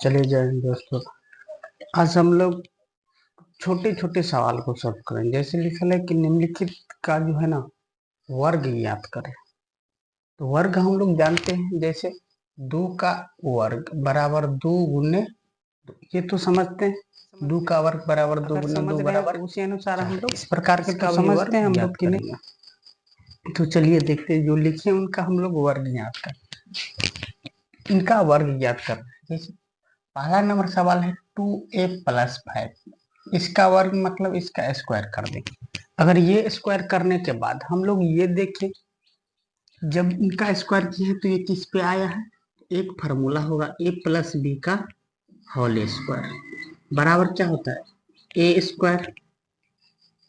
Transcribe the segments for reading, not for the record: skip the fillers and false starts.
चले जाएंगे दोस्तों। आज हम लोग छोटे छोटे सवाल को सॉल्व करेंगे। जैसे लिखा है कि निम्नलिखित का जो है ना वर्ग ज्ञात करें। तो वर्ग हम लोग जानते हैं, जैसे 2 का वर्ग बराबर 2 गुने, ये तो समझते हैं 2 का वर्ग बराबर 2 गुने 2 बराबर, तो उसी अनुसार हम लोग इस प्रकार के तो समझते हैं हम लोग कि नहीं। तो चलिए देखते हैं, जो लिखे हैं उनका हम लोग वर्ग ज्ञात करें। इनका वर्ग ज्ञात करना है। जैसे पहला नंबर सवाल है 2a + 5, इसका वर्ग मतलब इसका स्क्वायर कर देंगे। अगर ये स्क्वायर करने के बाद हम लोग ये देखें, जब इनका स्क्वायर किया है तो ये किस पे आया है, एक फार्मूला होगा a + b का होल स्क्वायर बराबर क्या होता है a स्क्वायर।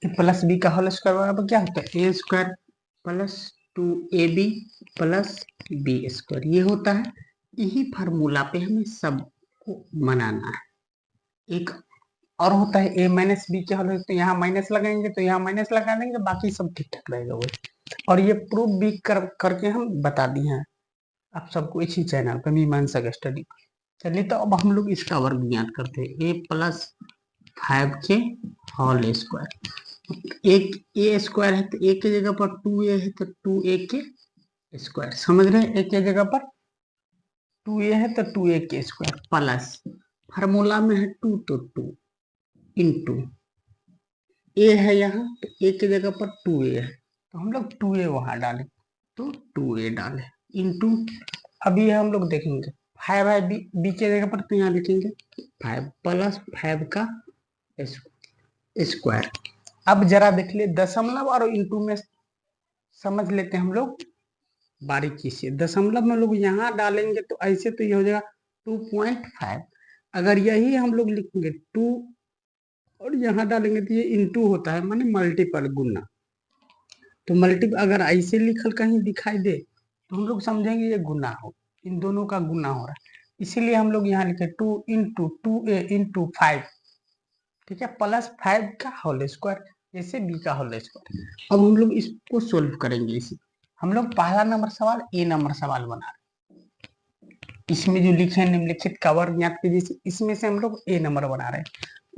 प्लस बी का होल स्क्वायर बराबर क्या होता है a square plus 2ab plus B square, ये होता है। यही फार्मूला पे हमें सबको बनाना है। एक और होता है a माइनस बी क्या होगा, तो यहाँ माइनस लगाएंगे तो यहाँ माइनस लगा देंगे, बाकी सब ठीक ठाक रहेगा वो। और ये प्रूफ भी करके हम बता दिए हैं आप सबको इसी चैनल पर मीमांसा स्टडी। चलिए तो अब हम लोग इसका वर्ग ज्ञात करते हैं। a + 5 के होल स्क्वायर। एक ए स्क्वायर है तो ए की जगह पर 2a है तो 2a के स्क्वायर, समझ रहे हैं। ए की जगह पर 2a है तो 2a के स्क्वायर प्लस फार्मूला में है 2 तो 2 इंटू ए है यहाँ, तो ए की जगह पर 2a है तो हम लोग 2a वहां डालें, तो 2a डालें इंटू। अभी हम लोग देखेंगे 5 है बी की जगह पर, तो यहाँ लिखेंगे 5 प्लस 5 का स्क्वायर। अब जरा देख लिए दशमलव और इंटू में समझ लेते हैं हम लोग बारीकी से। दशमलव में लोग यहाँ डालेंगे तो ऐसे तो ये हो जाएगा 2.5। अगर यही हम लोग लिखेंगे 2 और यहाँ डालेंगे तो ये इंटू होता है, माने मल्टीपल गुना। तो मल्टीपल अगर ऐसे लिखल कहीं दिखाई दे तो हम लोग समझेंगे ये गुना हो, इन दोनों का गुना हो रहा है। इसीलिए हम लोग यहाँ लिखे 2 इंटू 2a इंटू 5, ठीक है, प्लस 5 का होल स्क्वायर, जैसे b का होल स्क्वायर। अब हम लोग इसको सोल्व करेंगे। इसी हम लोग पहला नंबर सवाल ए नंबर सवाल बना रहे हैं। इसमें जो लिखे हैं निम्नलिखित का वर्ग ज्ञात कीजिए, इसमें से हम लोग ए नंबर बना रहे हैं।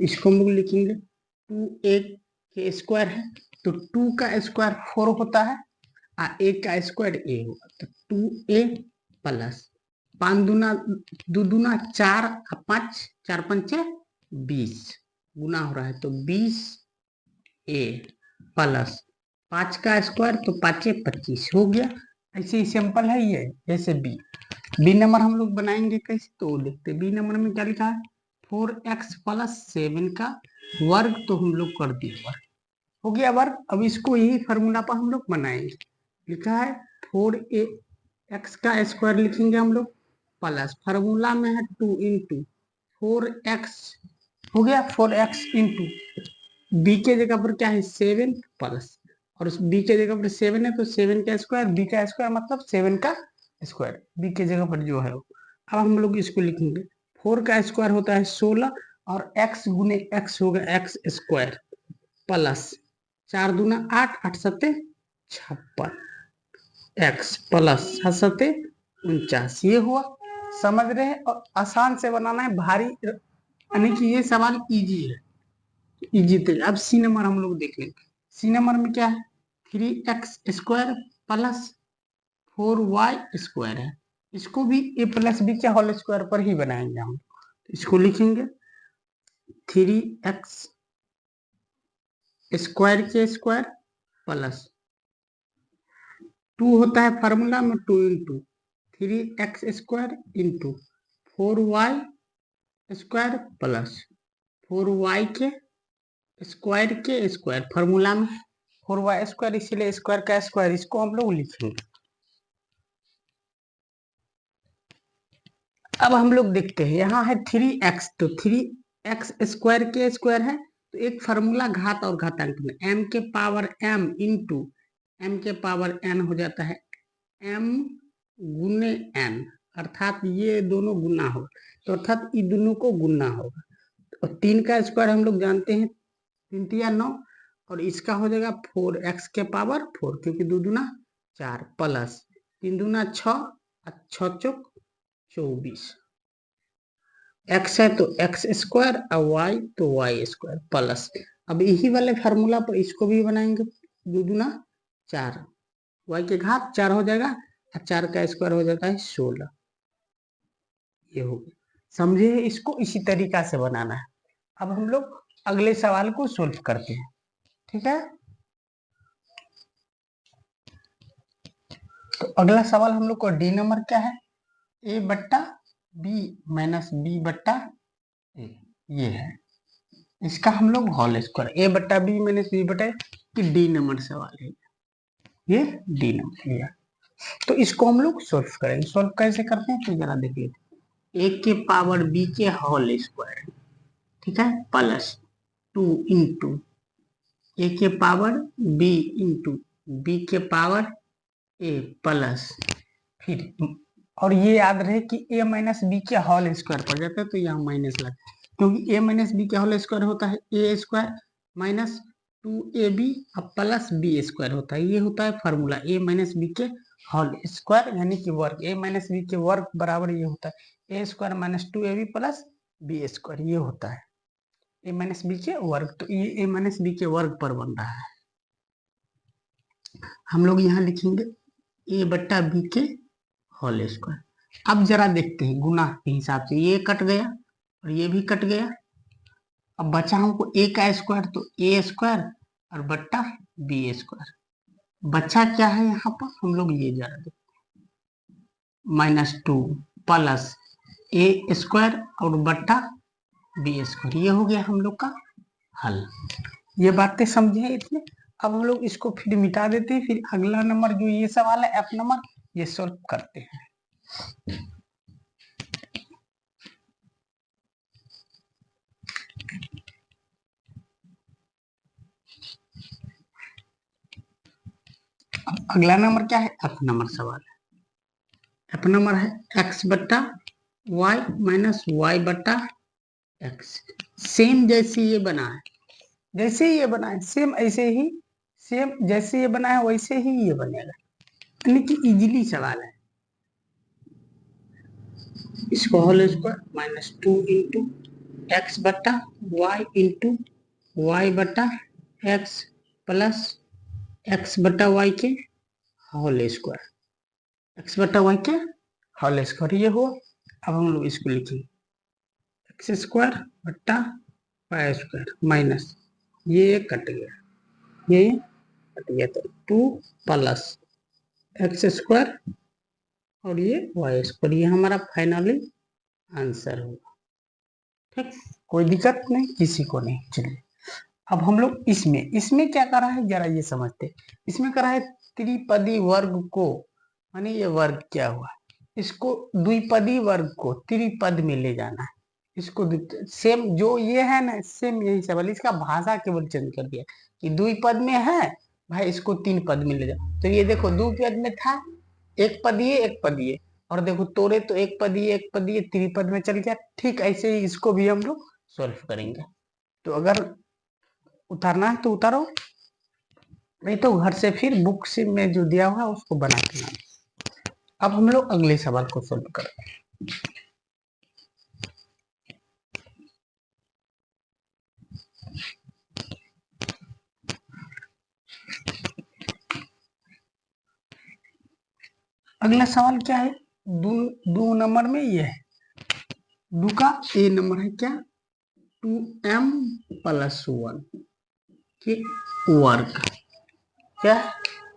इसको हम लोग लिखेंगे 2a के स्क्वायर है तो 2 का स्क्वायर 4 होता है, a का स्क्वायर a होगा, तो 2a प्लस 5 दूना 2 दूना 4 और 5 4 पंचे 20 गुना हो रहा है, तो 20a प्लस 5 का स्क्वायर तो 5 25 हो गया। ऐसे ही सिंपल है ये। जैसे बी नंबर हम लोग बनाएंगे कैसे, तो देखते बी नंबर में क्या लिखा है 4x + 7 का वर्ग, तो हम लोग कर दिए वर्ग, हो गया वर्ग। अब इसको यही फार्मूला पर हम लोग बनाएंगे। लिखा है 4x का स्क्वायर लिखेंगे हम लोग प्लस फार्मूला में है 2 इंटू 4x, हो गया 4x इंटू बी के जगह पर क्या है 7 प्लस, और उस बी के जगह पर 7 है तो 7 का स्क्वायर, बी का स्क्वायर मतलब 7 का स्क्वायर, बी के जगह पर जो है वो। अब हम लोग इसको लिखेंगे 4 का स्क्वायर होता है 16 और x गुने x होगा x स्क्वायर प्लस 4 दूना 8 8 सत्ते 56 x प्लस 7 सत्ते 49, ये हुआ। समझ रहे हैं। और आसान से बनाना है, भारी यानी कि ये सवाल इजी है, इजी थे। अब सी नंबर हम लोग देख लेंगे। सी नंबर में क्या है 3x square plus 4y square है। इसको भी a + b के होल स्क्वायर पर ही बनाएंगे हम। इसको लिखेंगे 3x स्क्वायर के स्क्वायर प्लस 2 होता है फार्मूला में 2 into 3x square into 4y square plus 4y के स्क्वायर फार्मूला में 4y स्क्वायर, इसीलिए स्क्वायर का स्क्वायर, इसको हम लोग लिखेंगे। अब हम लोग देखते हैं, यहाँ है 3x, तो 3x स्क्वायर के स्क्वायर है तो एक फार्मूला घात और घातांक में m के पावर m इंटू m के पावर n हो जाता है m गुने n, अर्थात ये दोनों गुना होगा, तो अर्थात ये दोनों को गुना होगा। और 3 का स्क्वायर हम लोग जानते हैं 3 तिया 9, और इसका हो जाएगा 4x के पावर 4, क्योंकि 2 दूना 4 प्लस 3 दूना 6 और 6 चौक 24, एक्स है तो एक्स स्क्वायर और वाई तो वाई स्क्वायर प्लस, अब यही वाले फार्मूला पर इसको भी बनाएंगे, दो दूना 4, वाई के घात 4 हो जाएगा और 4 का स्क्वायर हो जाता है 16, ये हो गया। समझे, इसको इसी तरीका से बनाना है। अब हम लोग अगले सवाल को सोल्व करते हैं, ठीक है। तो अगला सवाल हम लोग को डी नंबर क्या है, ए बट्टा बी माइनस बी बट्टा ए, ये है। इसका हम लोग होल स्क्वायर, ए बट्टा बी माइनस बी बट्टा कि डी नंबर सवाल है, ये डी नंबर है। तो इसको हम लोग सोल्व करेंगे, सोल्व कैसे करते हैं तो जरा देखिए, ए के पावर बी के होल स्क्वायर, ठीक है, प्लस 2 इंटू ए के पावर बी इंटू बी के पावर ए प्लस, फिर और ये याद रहे कि ए माइनस बी के होल स्क्वायर पड़ जाता है तो यहाँ माइनस लगा, क्योंकि ए माइनस बी के होल स्क्वायर होता है ए स्क्वायर माइनस 2ab अब प्लस बी स्क्वायर होता है, ये होता है फार्मूला ए माइनस बी के होल स्क्वायर यानी कि वर्ग, ए माइनस बी के वर्ग बराबर ये होता है A square minus 2ab plus B square, ये होता है ए माइनस बी के वर्ग, तो ये ए माइनस बी के वर्ग पर बन रहा है। हम लोग यहाँ लिखेंगे ए बट्टा बी के होल स्क्वायर। अब जरा देखते हैं गुना के हिसाब से, ये कट गया और ये भी कट गया, अब बचा हमको ए का स्क्वायर तो ए स्क्वायर और बट्टा बी स्क्वायर, बचा क्या है यहाँ पर हम लोग ये जरा देखते -2 प्लस ए स्क्वायर और बट्टा बी स्क्वायर, ये हो गया हम लोग का हल। ये बातें समझे इतने। अब हम लोग इसको फिर मिटा देते हैं, फिर अगला नंबर जो ये सवाल है एफ नंबर, ये सॉल्व करते हैं। अगला नंबर क्या है, एफ नंबर सवाल है। एफ नंबर है एक्स बट्टा वाई माइनस वाई बट्टा एक्स, सेम जैसे ये बना है, जैसे ये बना है सेम ऐसे ही, सेम जैसे ये बना है वैसे ही ये बनेगा, यानी कि इजीली सवाल है। इसको होल स्क्वायर -2 इंटू एक्स बट्टा वाई इंटू वाई बट्टा एक्स प्लस एक्स बट्टा वाई के होल स्क्वायर, एक्स बट्टा वाई के होल स्क्वायर, ये हुआ। अब हम लोग इसको लिखेंगे एक्स स्क्वायर बट्टा वाई स्क्वायर माइनस ये कट गया, ये कट गया तो 2 प्लस एक्स स्क्वायर और ये वाई स्क्वायर, ये हमारा फाइनली आंसर होगा। ठीक, कोई दिक्कत नहीं, किसी को नहीं। चलिए अब हम लोग इसमें क्या करा है जरा ये समझते, इसमें करा है त्रिपदी वर्ग को, माने ये वर्ग क्या हुआ, इसको द्विपदी वर्ग को त्रिपद में ले जाना है, इसको सेम जो ये है ना सेम यही सवाल, इसका भाषा केवल चेंज कर दिया कि द्विपद में है भाई इसको 3 पद में ले जाओ, तो ये देखो द्विपद में था एक पदीय एक पदीय, और देखो तोड़े तो एक पदीय त्रिपद में चल गया। ठीक ऐसे ही इसको भी हम लोग सॉल्व करेंगे, तो अगर उतारना है तो उतारो, नहीं तो घर से फिर बुक से में जो दिया हुआ उसको बना के लाना। अब हम लोग अगले सवाल को सॉल्व करें। अगला सवाल क्या है, दो नंबर में ये है, दो का ए नंबर है क्या 2m प्लस 1 के वर्ग, क्या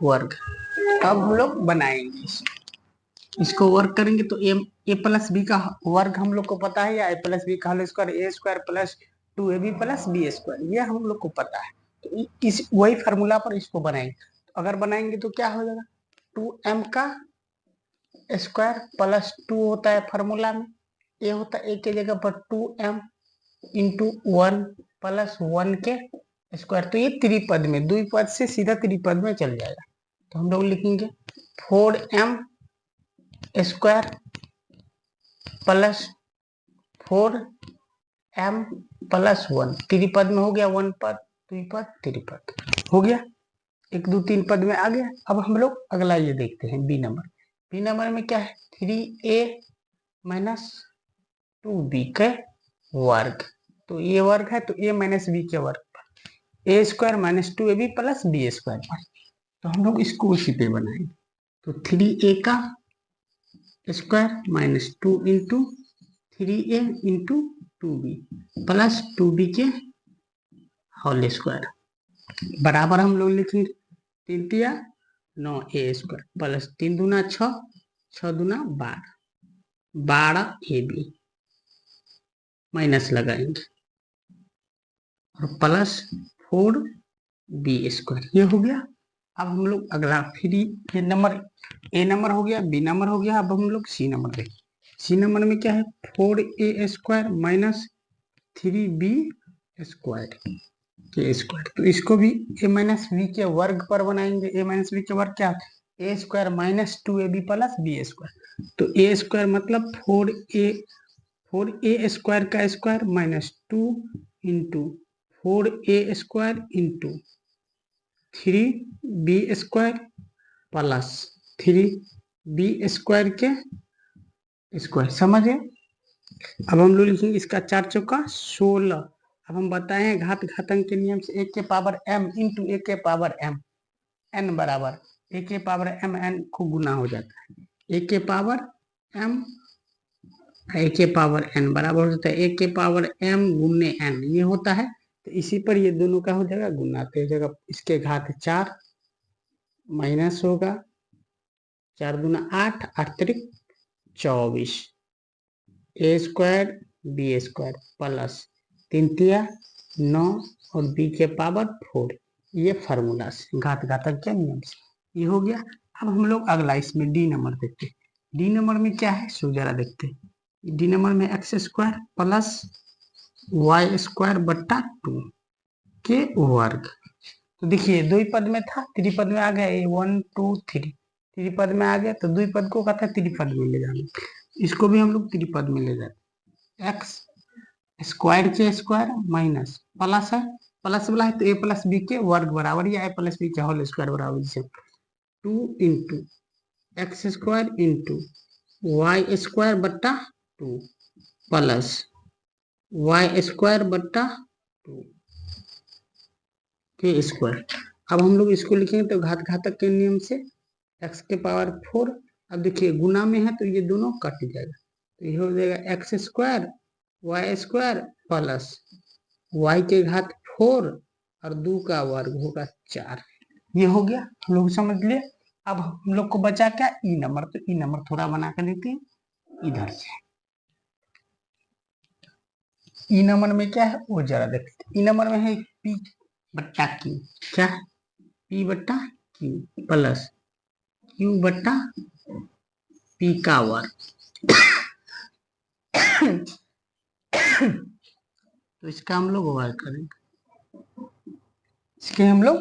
वर्ग। अब हम लोग बनाएंगे इसको वर्ग करेंगे तो ए प्लस बी का वर्ग हम लोग को पता है, या ए प्लस बी का whole square A square plus 2ab plus B square, ये हम लोग को पता है। तो इस वही फार्मूला पर इसको बनाएंगे, तो अगर बनाएंगे तो क्या हो जाएगा 2m का स्क्वायर प्लस 2 होता है फार्मूला में, ये होता है ए के जगह पर 2m इंटू 1 प्लस 1 के स्क्वायर, तो ये त्रिपद में द्विपद से सीधा त्रिपद में चल जाएगा, तो हम लोग लिखेंगे 4m square plus 4m plus 1, त्रिपद में हो गया 1 पद द्विपद त्रिपद हो गया, 1 2 3 पद में आ गया। अब हम लोग अगला ये देखते हैं बी नंबर, बी नंबर में क्या है 3a माइनस 2b के वर्ग, तो ये वर्ग है तो a माइनस बी के वर्ग पर A square minus 2ab plus B square पर, तो हम लोग इसको उसी पे बनाएंगे। तो 3a का square minus 2 into 3a into 2b plus 2b के होल स्क्वायर बराबर हम लोग लिखेंगे 3 तिया 9a स्क्वायर प्लस 3 दूना 6, 6 दूना 12, 12ab माइनस लगाएंगे और प्लस 4b स्क्वायर, ये हो गया। अब हम लोग अगला फिर ये नंबर ए नंबर हो गया, बी नंबर हो गया, अब हम लोग सी नंबर देखें। सी नंबर में क्या है 4a square minus 3b square के स्क्वायर, तो इसको भी ए माइनस बी के वर्ग पर बनाएंगे। ए माइनस बी के वर्ग क्या A square minus 2ab plus B square, तो ए स्क्वायर मतलब 4a स्क्वायर का square minus 2 into 4a square into 3b square plus 3b square के स्क्वायर, समझे। अब हम लोग लिखेंगे इसका 4 चौका 16। अब हम बताए घात घातांक के नियम से 1 के पावर m इंटू 1 के पावर m n बराबर 1 के पावर m n को गुना हो जाता है 1 के पावर m 1 के पावर n बराबर हो जाता है 1 के पावर m गुने n, ये होता है। तो इसी पर ये दोनों का हो जाएगा गुना, तो जगह इसके घात 4 माइनस होगा 4 दूना 8, 8 तिरिक 24 ए स्क्वायर बी स्क्वायर प्लस 3 तिया 9 और बी के पावर 4, ये फार्मूला से घात घातक के नियम से ये हो गया। अब हम लोग अगला इसमें डी नंबर देखते हैं। डी नंबर में क्या है सो जरा देखते हैं। डी नंबर में X square plus Y square बट्टा 2 के वर्ग, तो देखिए दो ही पद में था, त्रिपद में आ गया 1 2 3, त्रिपद में आ गया तो द्विपद को कहता है त्रिपद में ले जाना, इसको भी हम लोग त्रिपद में ले जाते। एक्स स्क्वायर के स्क्वायर माइनस प्लस है, प्लस वाला है तो ए प्लस बी के वर्ग बराबर या ए प्लस बी के होल स्क्वायर बराबर, जैसे 2 into X square into Y square बट्टा 2 प्लस वाई स्क्वायर बट्टा 2 के स्क्वायर। अब हम लोग इसको लिखेंगे तो घात घातक के नियम से x के पावर 4, अब देखिए गुना में है तो ये दोनों कट जाएगा, तो ये हो जाएगा X square Y square plus Y के घात 4 और 2 का वर्ग होगा 4, ये हो गया हम लोग समझ लिए। अब हम लोग को बचा क्या ई नंबर, तो ई नंबर थोड़ा बना कर देते हैं इधर से। ई नंबर में क्या है वो जरा देखते। ई नंबर में है पी बट्टा क्यू, क्या है पी बट्टा क्यू प्लस क्यू बट्टा पी का वर्ग तो इसका हम लोग वर्ग करेंगे, इसके हम लोग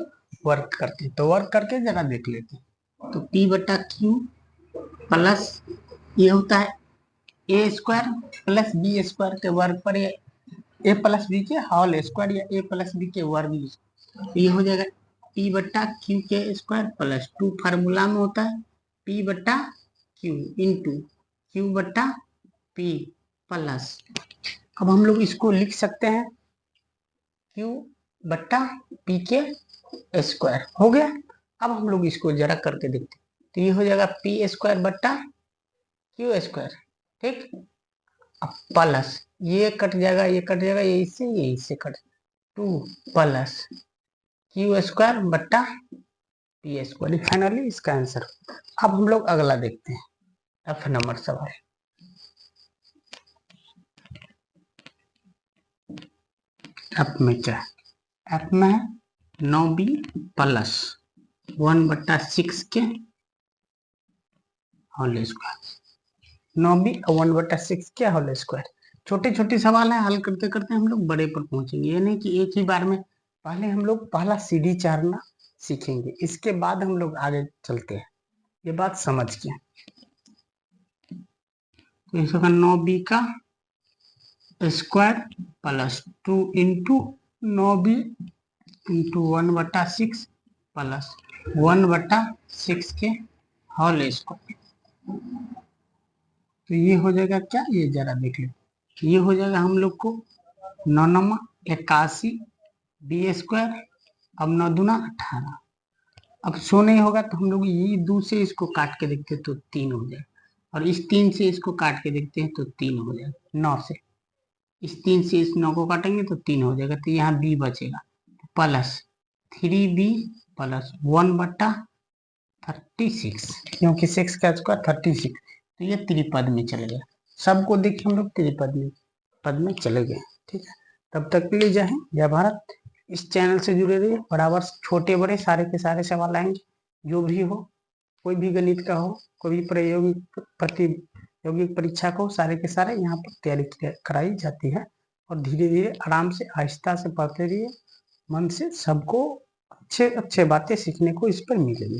वर्ग करते हैं, तो वर्ग करके जरा देख लेते हैं। तो पी बट्टा क्यू प्लस ये होता है A square plus B square के वर्ग पर ए प्लस बी के होल स्क्वायर या ए प्लस बी के वर्ग, ये हो जाएगा पी बट्टा क्यू के स्क्वायर प्लस 2 फार्मूला में होता है पी बट्टा क्यू इंटू क्यू बट्टा पी प्लस, अब हम लोग इसको लिख सकते हैं क्यू बट्टा पी के स्क्वायर, हो गया। अब हम लोग इसको जरा करके देखते हैं, तो ये हो जाएगा पी स्क्वायर बट्टा क्यू स्क्वायर, ठीक। अब प्लस ये कट जाएगा ये कट जाएगा ये इससे कट 2 प्लस क्यू स्क्वायर बट्टा पी स्क्वायर, फाइनली इसका आंसर। अब हम लोग अगला देखते हैं एफ नंबर सवाल। एफ में क्या है, एफ में है 9b प्लस 1/6 के होल स्क्वायर, 9b और 1/6 के होल स्क्वायर। छोटे छोटे सवाल है, हल करते करते हम लोग बड़े पर पहुंचेंगे, ये नहीं कि एक ही बार में। पहले हम लोग पहला सीढ़ी चढ़ना सीखेंगे, इसके बाद हम लोग आगे चलते हैं, ये बात समझ के। तो इसका 9b का square plus 2 into 9b into 1/6 plus 1/6 के होल स्क्वायर, तो ये हो जाएगा क्या, ये जरा देख लो ये हो जाएगा हम लोग को 9 81 b²। अब 9 दूना 18। अब 100 नहीं होगा तो हम लोग ये 2 से इसको काट के देखते हैं तो 3 हो जाए, और इस 3 से इसको काट के देखते हैं तो 3 हो जाएगा। 9 से इस 3 से इस 9 को काटेंगे तो 3 हो जाएगा, तो यहाँ b बचेगा प्लस 3b प्लस 1/36, क्योंकि 6 का स्क्वायर 36, तो ये त्रिपद में चले गया। सबको देखिए हम लोग त्रिपद में चले गए। ठीक है, तब तक के लिए जय हिंद जय भारत। इस चैनल से जुड़े रहिए, बराबर छोटे बड़े सारे के सारे सवाल आएंगे, जो भी हो, कोई भी गणित का हो, कोई भी प्रतियोगी परीक्षा को, सारे के सारे यहाँ पर तैयारी कराई जाती है। और धीरे धीरे आराम से आहिस्ता से पढ़ते रहिए, मन से सबको अच्छे अच्छे बातें सीखने को इस पर मिलेंगी।